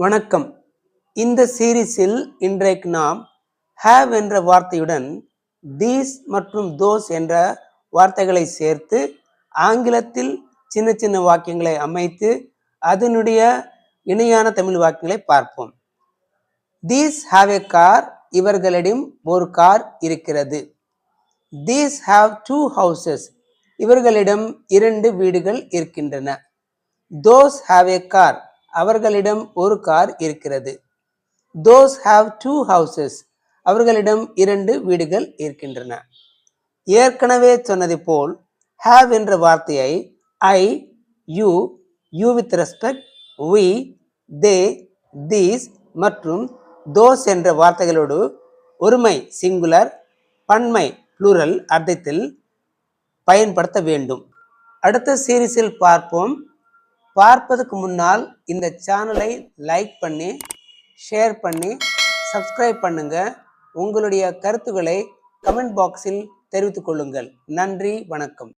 வணக்கம். இந்த சீரீஸில் இன்றைக்கு நாம் have என்ற வார்த்தையுடன் these மற்றும் those என்ற வார்த்தைகளை சேர்த்து ஆங்கிலத்தில் சின்ன சின்ன வாக்கியங்களை அமைத்து அதனுடைய இணையான தமிழ் வாக்கியங்களை பார்ப்போம். These have a car. இவர்களிடம் ஒரு கார் இருக்கிறது. These have two houses. இவர்களிடம் 2 வீடுகள் இருக்கின்றன. Those have a car. அவர்களிடம் ஒரு கார் இருக்கிறது. Those have two houses. அவர்களிடம் 2 வீடுகள் இருக்கின்றன. ஏற்கனவே சொன்னது போல் have என்ற வார்த்தையை I, you, you with respect, we, they, these மற்றும் those என்ற வார்த்தைகளோடு ஒருமை சிங்குலர், பன்மை ப்ளூரல் அர்த்தத்தில் பயன்படுத்த வேண்டும். அடுத்த சீரீஸில் பார்ப்போம். பார்ப்பதற்கு முன்னால் இந்த சேனலை லைக் பண்ணி ஷேர் பண்ணி சப்ஸ்கிரைப் பண்ணுங்க. உங்களுடைய கருத்துக்களை கமெண்ட் பாக்ஸில் தெரிவித்துக் கொள்ளுங்கள். நன்றி, வணக்கம்.